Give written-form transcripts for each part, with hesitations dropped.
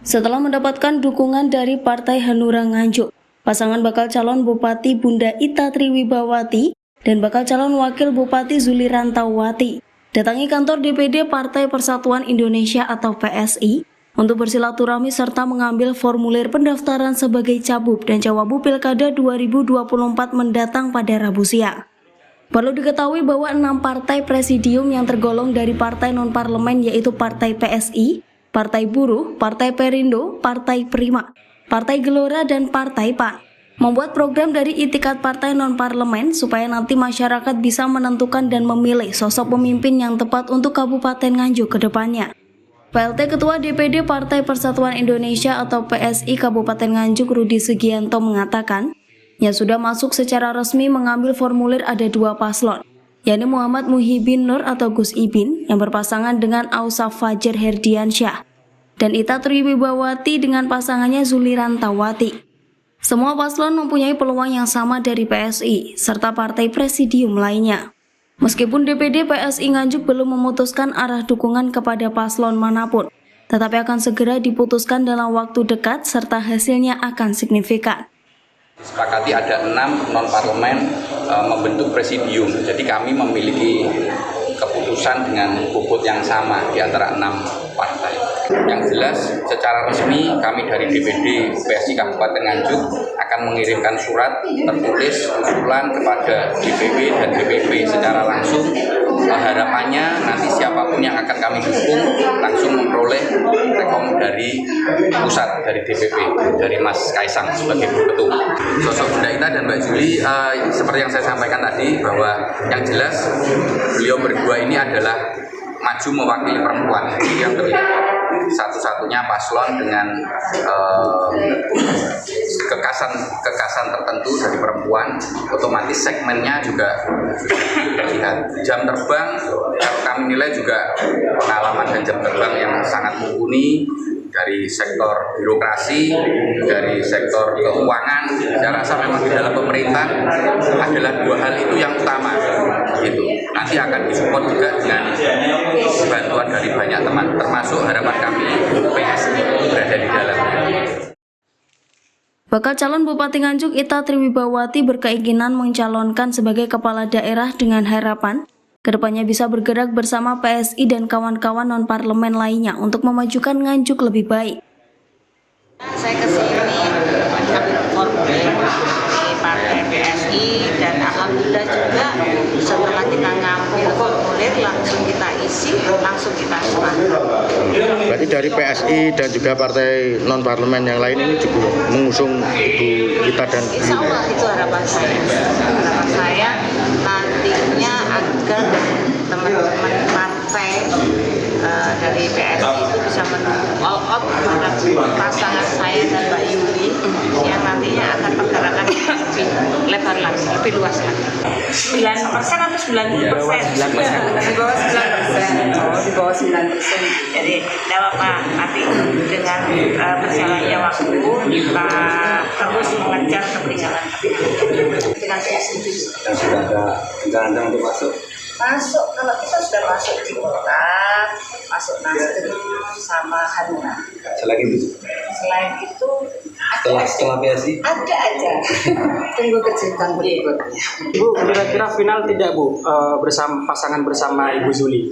Setelah mendapatkan dukungan dari Partai Hanura Nganjuk, pasangan bakal calon Bupati Bunda Ita Triwibawati dan bakal calon Wakil Bupati Zuli Rantawati datangi kantor DPD Partai Persatuan Indonesia atau PSI untuk bersilaturahmi serta mengambil formulir pendaftaran sebagai Cabup dan Cawagup Pilkada 2024 mendatang pada Rabu siang. Perlu diketahui bahwa 6 partai presidium yang tergolong dari partai non-parlemen yaitu Partai PSI, Partai Buruh, Partai Perindo, Partai Prima, Partai Gelora, dan Partai PAN membuat program dari Itikat Partai Non-Parlemen supaya nanti masyarakat bisa menentukan dan memilih sosok pemimpin yang tepat untuk Kabupaten Nganjuk ke depannya. PLT Ketua DPD Partai Persatuan Indonesia atau PSI Kabupaten Nganjuk Rudi Sugianto mengatakan, yang sudah masuk secara resmi mengambil formulir ada 2 paslon, yakni Muhammad Muhibin Nur atau Gus Ibin yang berpasangan dengan Ausaf Fajar Herdiansyah dan Ita Triwibawati dengan pasangannya Zuli Rantawati. Semua paslon mempunyai peluang yang sama dari PSI serta partai presidium lainnya. Meskipun DPD PSI Nganjuk belum memutuskan arah dukungan kepada paslon manapun, tetapi akan segera diputuskan dalam waktu dekat serta hasilnya akan signifikan. Disepakati ada 6 non-parlemen membentuk presidium, jadi kami memiliki keputusan dengan bobot yang sama di antara 6 partai. Yang jelas secara resmi kami dari DPD PSI Kabupaten Nganjuk akan mengirimkan surat tertulis usulan kepada DPW dan DPP secara langsung. Harapannya nanti siapapun yang akan kami dukung langsung memperoleh rekom dari pusat, dari DPP, dari Mas Kaisang sebagai ketum. Sosok Bunda Ita dan Mbak Zuli seperti yang saya sampaikan tadi, bahwa yang jelas beliau berdua ini adalah maju mewakili perempuan. Yang terlihat satu-satunya paslon dengan kekasan tertentu dari perempuan, otomatis segmennya juga terlihat. Jam terbang kalau kami nilai juga pengalaman dan jam terbang yang sangat mumpuni dari sektor birokrasi, dari sektor keuangan. Saya rasa memang di dalam pemerintah adalah 2 hal itu yang utama. Gitu. Nanti akan disupport juga dengan bantuan dari banyak teman, termasuk harapan kami PSI berada di dalamnya. Bakal calon Bupati Nganjuk Ita Triwibawati berkeinginan mencalonkan sebagai kepala daerah dengan harapan kedepannya bisa bergerak bersama PSI dan kawan-kawan non-parlemen lainnya untuk memajukan Nganjuk lebih baik. Saya kesini mengambil formulir di Partai PSI dan alhamdulillah juga setelah kita ngambil formulir langsung kita isi, langsung kita serahkan. Berarti dari PSI dan juga partai non-parlemen yang lain ini juga mengusung Ibu Ita dan Bu. Insya Allah itu harapan saya. Harapan saya nantinya agar teman-teman partai dari PSI itu bisa mendukung all out terhadap pasangan saya dan Mbak Yuli yang nantinya akan pergerakan lebih lebar lagi, lebih luas lagi. 9% atau 90%? Di bawah 9%. Di bawah 9%. Jadi tidak apa-apa, nanti dengan berjalannya waktu kita terus mengejar ketinggalan. Dengan PSI. Dan sudah ada rencana untuk masuk? Masuk, kalau kita sudah masuk di kota, masuk Nasdem sama Hanura. Selain itu setelah PSI? ada aja. Tunggu kejutan berikutnya. Bu, kira-kira final tidak Bu pasangan bersama Ibu Zuli?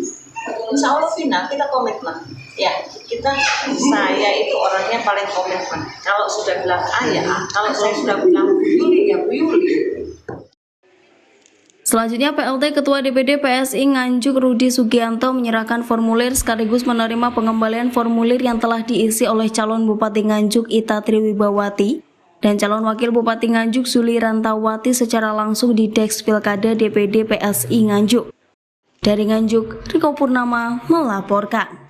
Insya Allah final, kita komitmen. Ya, saya itu orangnya paling komitmen. Kalau sudah bilang A ya A, kalau saya sudah bilang Bu Yuli ya Bu Yuli. Selanjutnya, PLT Ketua DPD PSI Nganjuk Rudi Sugianto menyerahkan formulir sekaligus menerima pengembalian formulir yang telah diisi oleh calon Bupati Nganjuk Ita Triwibawati dan calon Wakil Bupati Nganjuk Zuli Rantawati secara langsung di Deks Pilkada DPD PSI Nganjuk. Dari Nganjuk, Riko Purnama melaporkan.